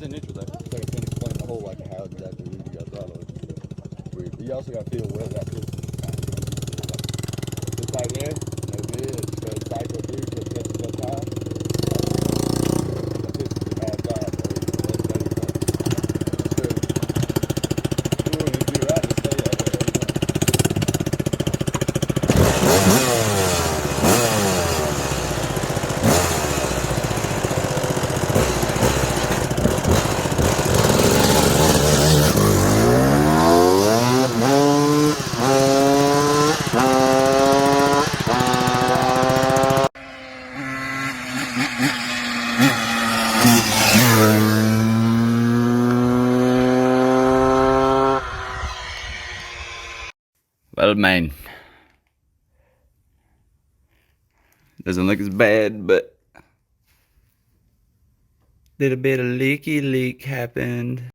10 inch with that. It's like a 10 explain the whole like how exactly you got throttle. Weird. But you also got to feel where that piston is kind of just like there, no good. Just go cycle through till it catches up high. That piston's a bad job, bro. That's better than so, if you're right, just stay that way. Well, man, doesn't look as bad, but little bit of leak happened.